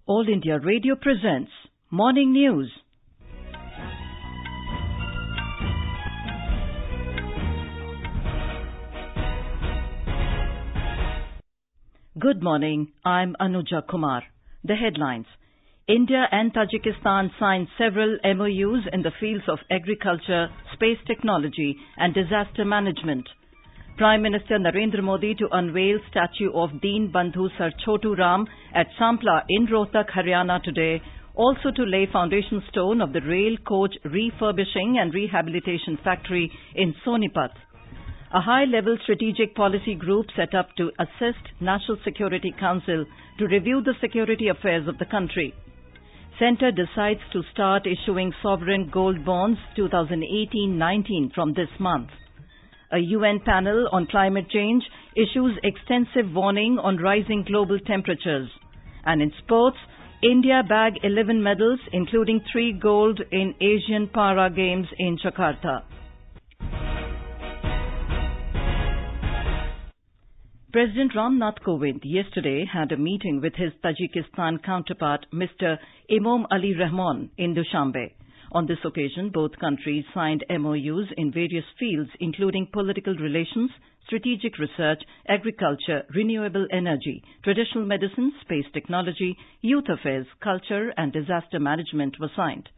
All India Radio presents Morning News. Good morning. I'm Anuja Kumar. The headlines. India and Tajikistan signed several MOUs in the fields of agriculture, space technology and disaster management. Prime Minister Narendra Modi to unveil statue of Deen Bandhu Sir Chotu Ram at Sampla in Rohtak, Haryana today, also to lay foundation stone of the rail coach refurbishing and rehabilitation factory in Sonipat. A high-level strategic policy group set up to assist National Security Council to review the security affairs of the country. Centre decides to start issuing sovereign gold bonds 2018-19 from this month. A UN panel on climate change issues extensive warning on rising global temperatures. And in sports, India bagged 11 medals, including 3 gold in Asian Para Games in Jakarta. President Ramnath Kovind yesterday had a meeting with his Tajikistan counterpart, Mr. Emom Ali Rahmon, in Dushanbe. On this occasion, both countries signed MOUs in various fields, including political relations, strategic research, agriculture, renewable energy, traditional medicine, space technology, youth affairs, culture and disaster management were signed.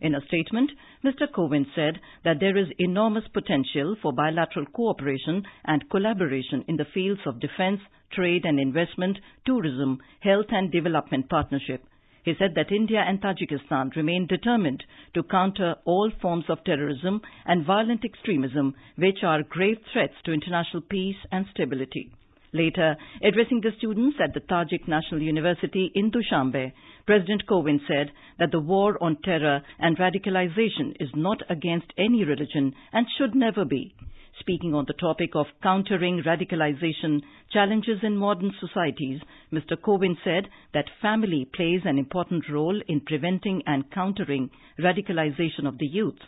In a statement, Mr. Kovind said that there is enormous potential for bilateral cooperation and collaboration in the fields of defense, trade and investment, tourism, health and development partnership. He said that India and Tajikistan remain determined to counter all forms of terrorism and violent extremism, which are grave threats to international peace and stability. Later, addressing the students at the Tajik National University in Dushanbe, President Kovind said that the war on terror and radicalization is not against any religion and should never be. Speaking on the topic of countering radicalization challenges in modern societies, Mr. Kovind said that family plays an important role in preventing and countering radicalization of the youth.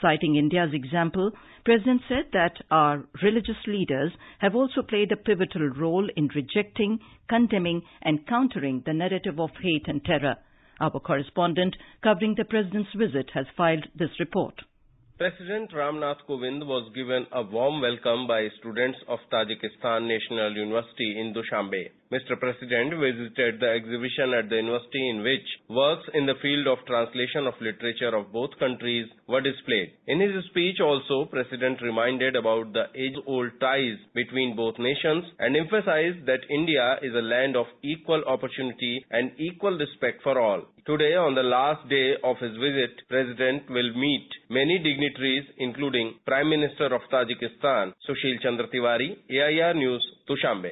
Citing India's example, President said that our religious leaders have also played a pivotal role in rejecting, condemning and countering the narrative of hate and terror. Our correspondent covering the President's visit has filed this report. President Ramnath Kovind was given a warm welcome by students of Tajikistan National University in Dushanbe. Mr. President visited the exhibition at the university in which works in the field of translation of literature of both countries were displayed. In his speech also, President reminded about the age-old ties between both nations and emphasized that India is a land of equal opportunity and equal respect for all. Today, on the last day of his visit, President will meet many dignitaries including Prime Minister of Tajikistan, Sushil Chandra Tiwari, AIR News, Dushanbe.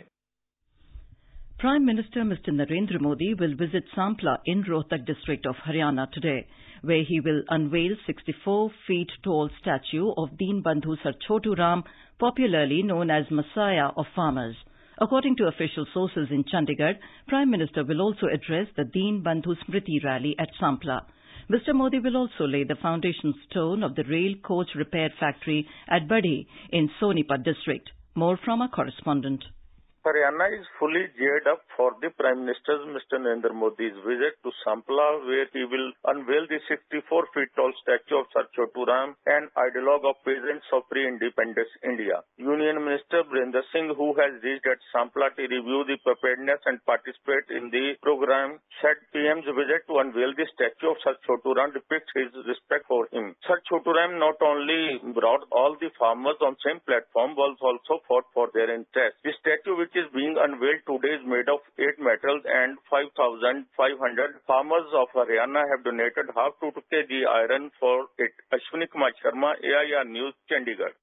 Prime Minister Mr. Narendra Modi will visit Sampla in Rohtak district of Haryana today, where he will unveil 64 feet tall statue of Deen Bandhu Sir Chotu Ram, popularly known as Messiah of farmers. According to official sources in Chandigarh, Prime Minister will also address the Deen Bandhu Smriti rally at Sampla. Mr. Modi will also lay the foundation stone of the rail coach repair factory at Badhi in Sonipat district. More from our correspondent. Haryana is fully geared up for the Prime Minister Mr. Narendra Modi's visit to Sampla, where he will unveil the 64 feet tall statue of Sir Chotu Ram, an ideologue of peasants of pre-independence India. Union Minister Virendra Singh, who has reached at Sampla to review the preparedness and participate in the program, said PM's visit to unveil the statue of Sir Chotu Ram depicts his respect for him. Sir Chotu Ram not only brought all the farmers on same platform, but also fought for their interests. The statue, which is being unveiled today, is made of 8 metals and 5,500 farmers of Haryana have donated half to kg iron for it. Ashwini Kumar Sharma, AIR News, Chandigarh.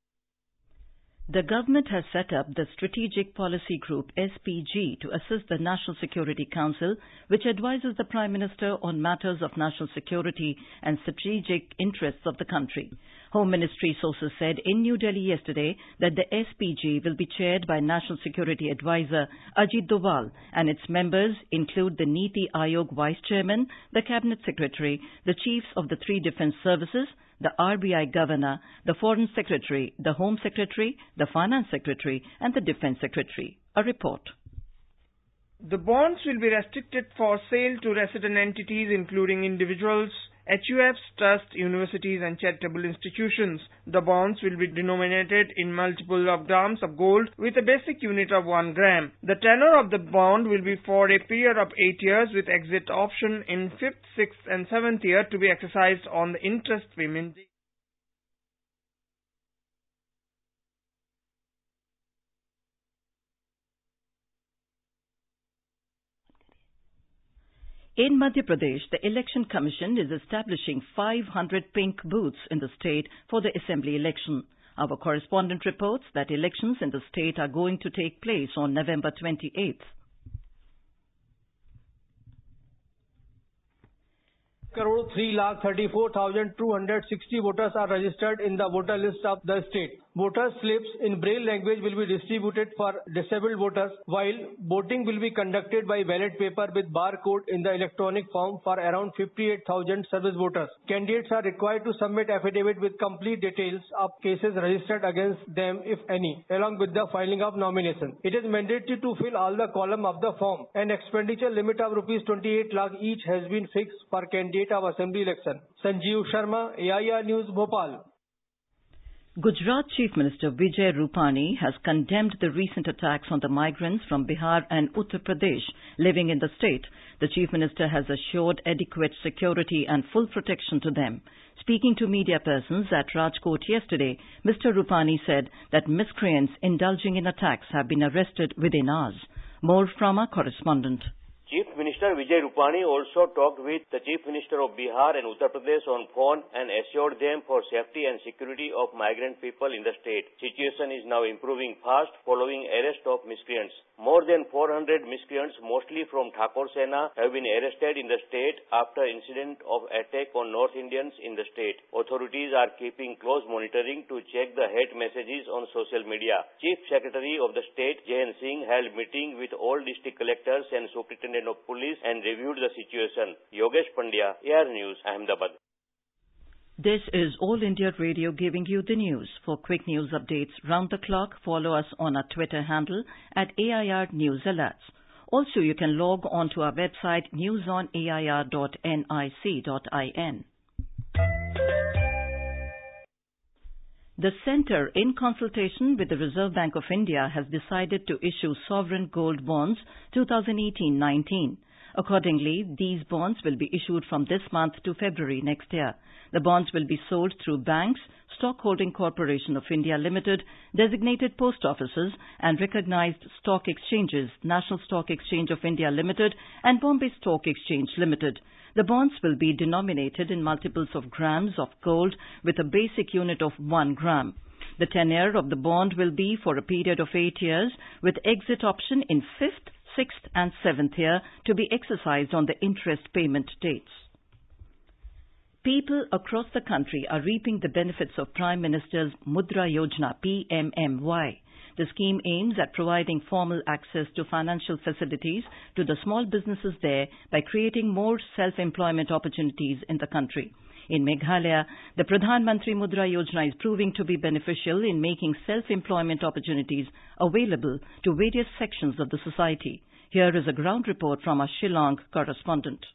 The government has set up the Strategic Policy Group SPG to assist the National Security Council, which advises the Prime Minister on matters of national security and strategic interests of the country. Home Ministry sources said in New Delhi yesterday that the SPG will be chaired by National Security Advisor Ajit Doval, and its members include the Niti Aayog Vice Chairman, the Cabinet Secretary, the Chiefs of the 3 Defence Services, the RBI Governor, the Foreign Secretary, the Home Secretary, the Finance Secretary and the Defence Secretary. A report. The bonds will be restricted for sale to resident entities including individuals, HUFs, trusts, universities and charitable institutions. The bonds will be denominated in multiple of grams of gold with a basic unit of 1 gram. The tenor of the bond will be for a period of 8 years with exit option in 5th, 6th and 7th year to be exercised on the interest payment date. In Madhya Pradesh, the Election Commission is establishing 500 pink booths in the state for the assembly election. Our correspondent reports that elections in the state are going to take place on November 28th. Crore 3,34,260 voters are registered in the voter list of the state. Voter slips in Braille language will be distributed for disabled voters, while voting will be conducted by ballot paper with barcode in the electronic form for around 58,000 service voters. Candidates are required to submit affidavit with complete details of cases registered against them, if any, along with the filing of nomination. It is mandatory to fill all the column of the form. An expenditure limit of rupees 28 lakh each has been fixed per candidate of assembly election. Sanjeev Sharma, AIR News, Bhopal. Gujarat Chief Minister Vijay Rupani has condemned the recent attacks on the migrants from Bihar and Uttar Pradesh living in the state. The Chief Minister has assured adequate security and full protection to them. Speaking to media persons at Rajkot yesterday, Mr. Rupani said that miscreants indulging in attacks have been arrested within hours. More from our correspondent. Chief Minister Vijay Rupani also talked with the Chief Minister of Bihar and Uttar Pradesh on phone and assured them for safety and security of migrant people in the state. Situation is now improving fast following arrest of miscreants. More than 400 miscreants, mostly from Thakor Sena, have been arrested in the state after incident of attack on North Indians in the state. Authorities are keeping close monitoring to check the hate messages on social media. Chief Secretary of the state, Jayan Singh, held meeting with all district collectors and superintendent of police and reviewed the situation. Yogesh Pandya, AIR News, Ahmedabad. This is All India Radio giving you the news. For quick news updates round the clock, follow us on our Twitter handle at AIR News Alerts. Also, you can log on to our website newsonair.nic.in. The Centre, in consultation with the Reserve Bank of India, has decided to issue sovereign gold bonds 2018-19. Accordingly, these bonds will be issued from this month to February next year. The bonds will be sold through banks, Stock Holding Corporation of India Limited, designated post offices and recognized stock exchanges, National Stock Exchange of India Limited and Bombay Stock Exchange Limited. The bonds will be denominated in multiples of grams of gold with a basic unit of 1 gram. The tenure of the bond will be for a period of 8 years with exit option in 5th, 6th and 7th year to be exercised on the interest payment dates. People across the country are reaping the benefits of Prime Minister's Mudra Yojana PMMY. The scheme aims at providing formal access to financial facilities to the small businesses there by creating more self-employment opportunities in the country. In Meghalaya, the Pradhan Mantri Mudra Yojana is proving to be beneficial in making self-employment opportunities available to various sections of the society. Here is a ground report from our Shillong correspondent.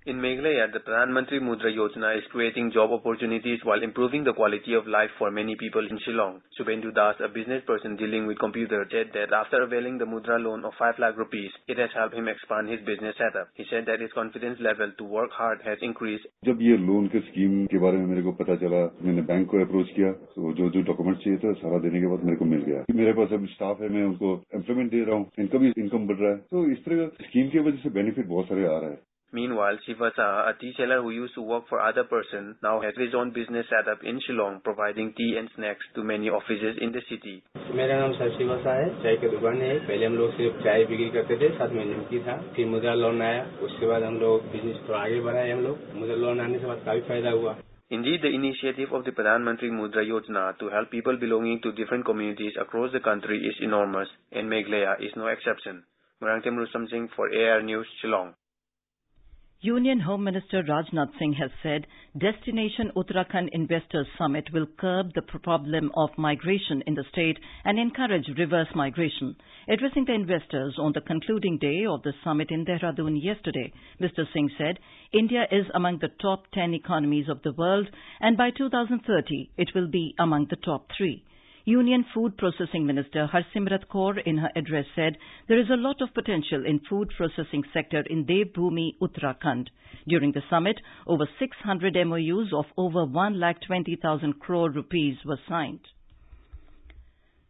In Meghalaya, the Pradhan Mantri Mudra Yojana is creating job opportunities while improving the quality of life for many people in Shillong. Subhendu Das, a business person dealing with computers, said that after availing the Mudra loan of 5 lakh rupees, it has helped him expand his business setup. He said that his confidence level to work hard has increased. जब ये loan के scheme के बारे में मेरे को पता चला, मैंने बैंक को अप्रोच किया, तो जो डॉक्यूमेंट चाहिए था सारा देने के बाद मेरे को मिल गया. मेरे पास अब स्टाफ है, मैं उनको एम्प्लॉयमेंट दे रहा हूँ, इनका भी इनकम बढ़ रहा है. तो इस तरह स्कीम की वजह से बेनिफिट बहुत सारे आ रहा है. Meanwhile, Shiva Saha, a tea seller who used to work for other person, now has his own business set up in Shillong, providing tea and snacks to many offices in the city. मेरा नाम sir Shiva Saha है, चाय की दुकान है. पहले हम लोग सिर्फ चाय बिक्री करते थे, साथ में निमकी था. फिर मुद्रा लोन आया, उसके बाद हम लोग बिजनेस थोड़ा आगे बढ़ाए. हम लोग मुद्रा लोन आने के बाद काफी फायदा हुआ. Indeed, the initiative of the Pradhan Mantri Mudra Yojana to help people belonging to different communities across the country is enormous, and Meghalaya is no exception. Murangtem Rustam Singh for AIR News, Shillong. Union Home Minister Rajnath Singh has said Destination Uttarakhand Investors Summit will curb the problem of migration in the state and encourage reverse migration. Addressing the investors on the concluding day of the summit in Dehradun yesterday, Mr. Singh said India is among the top 10 economies of the world and by 2030 it will be among the top 3. Union Food Processing Minister Harsimrat Kaur in her address said there is a lot of potential in food processing sector in Devbhoomi, Uttarakhand. During the summit, over 600 MOUs of over 1,20,000 crore rupees were signed.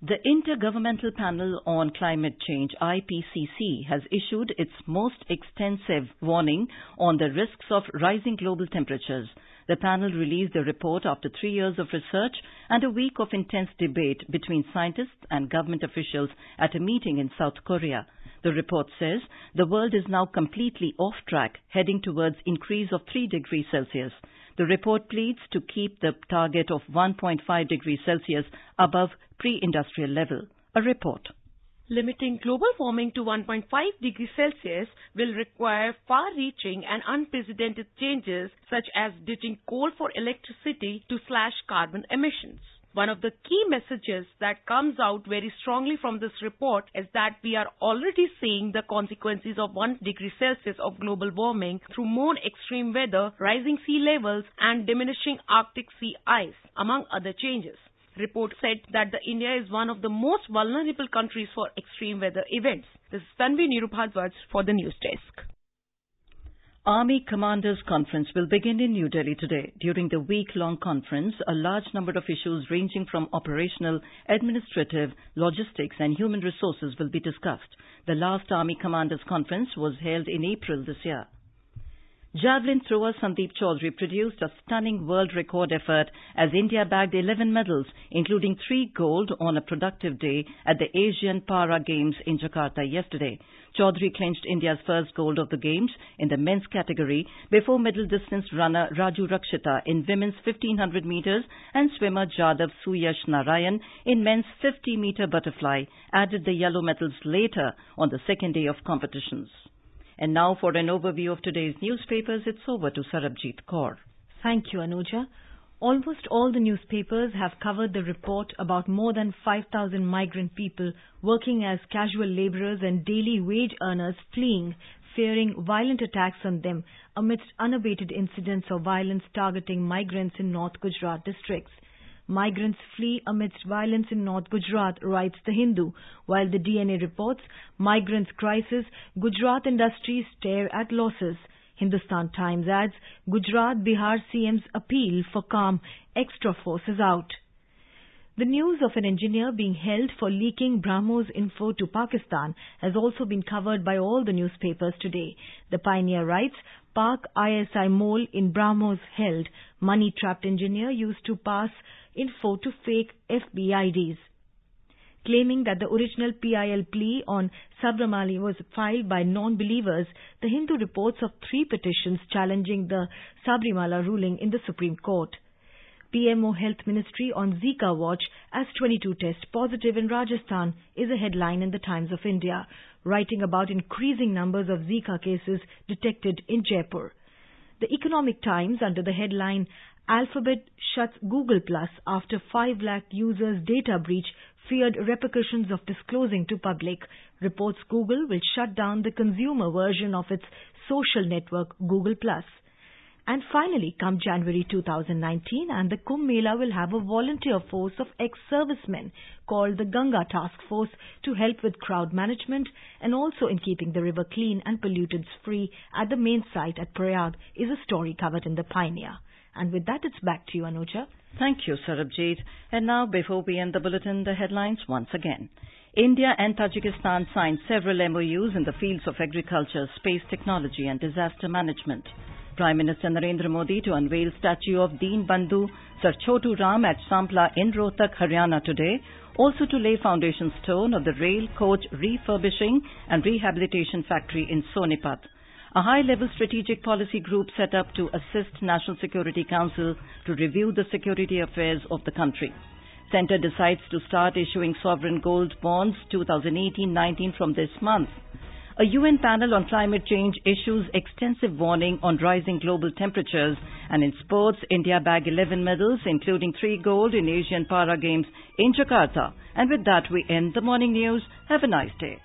The Intergovernmental Panel on Climate Change, IPCC, has issued its most extensive warning on the risks of rising global temperatures. The panel released the report after 3 years of research and a week of intense debate between scientists and government officials at a meeting in South Korea. The report says the world is now completely off track, heading towards increase of 3 degrees Celsius. The report pleads to keep the target of 1.5 degrees Celsius above pre-industrial level. A report. Limiting global warming to 1.5 degrees Celsius will require far-reaching and unprecedented changes such as ditching coal for electricity to slash carbon emissions. One of the key messages that comes out very strongly from this report is that we are already seeing the consequences of 1 degree Celsius of global warming through more extreme weather, rising sea levels and diminishing Arctic sea ice, among other changes. Report said that India is one of the most vulnerable countries for extreme weather events. This is Tanvi Nirupbhardwaj for the News Desk. Army Commanders Conference will begin in New Delhi today. During the week-long conference, a large number of issues ranging from operational, administrative, logistics and human resources will be discussed. The last Army Commanders Conference was held in April this year. Javelin thrower Sandeep Chaudhary produced a stunning world record effort as India bagged 11 medals, including 3 gold on a productive day at the Asian Para Games in Jakarta yesterday. Chaudhary clinched India's first gold of the Games in the men's category before middle distance runner Raju Rakshita in women's 1500 meters and swimmer Jadav Suyash Narayan in men's 50-meter butterfly added the yellow medals later on the second day of competitions. And now for an overview of today's newspapers, it's over to Sarabjit Kaur. Thank you, Anuja. Almost all the newspapers have covered the report about more than 5,000 migrant people working as casual labourers and daily wage earners fleeing, fearing violent attacks on them amidst unabated incidents of violence targeting migrants in North Gujarat districts. Migrants flee amidst violence in North Gujarat, writes The Hindu, while the DNA reports, migrants crisis, Gujarat industries stare at losses. Hindustan Times adds, Gujarat Bihar CM's appeal for calm, extra forces out. The news of an engineer being held for leaking BrahMos info to Pakistan has also been covered by all the newspapers today. The Pioneer writes, Pak ISI mole in BrahMos held, money-trapped engineer used to pass info to fake FB IDs. Claiming that the original PIL plea on Sabrimala was filed by non-believers, The Hindu reports of 3 petitions challenging the Sabrimala ruling in the Supreme Court. PMO Health Ministry on Zika watch as 22 test positive in Rajasthan is a headline in the Times of India, writing about increasing numbers of Zika cases detected in Jaipur. The Economic Times, under the headline Alphabet shuts Google Plus after 5 lakh users' data breach, feared repercussions of disclosing to public, reports Google will shut down the consumer version of its social network Google Plus. And finally, come January 2019, and the Kumbh Mela will have a volunteer force of ex-servicemen called the Ganga Task Force to help with crowd management and also in keeping the river clean and pollutants-free at the main site at Prayag, is a story covered in the Pioneer. And with that, it's back to you, Anuja. Thank you, Sarabjit. And now, before we end the bulletin, the headlines once again. India and Tajikistan signed several MOUs in the fields of agriculture, space technology and disaster management. Prime Minister Narendra Modi to unveil statue of Deen Bandhu Sir Chotu Ram at Sampla in Rohtak, Haryana today, also to lay foundation stone of the rail coach refurbishing and rehabilitation factory in Sonipat. A high-level strategic policy group set up to assist National Security Council to review the security affairs of the country. Centre decides to start issuing sovereign gold bonds 2018-19 from this month. A UN panel on climate change issues extensive warning on rising global temperatures. And in sports, India bagged 11 medals, including 3 gold in Asian Para Games in Jakarta. And with that, we end the morning news. Have a nice day.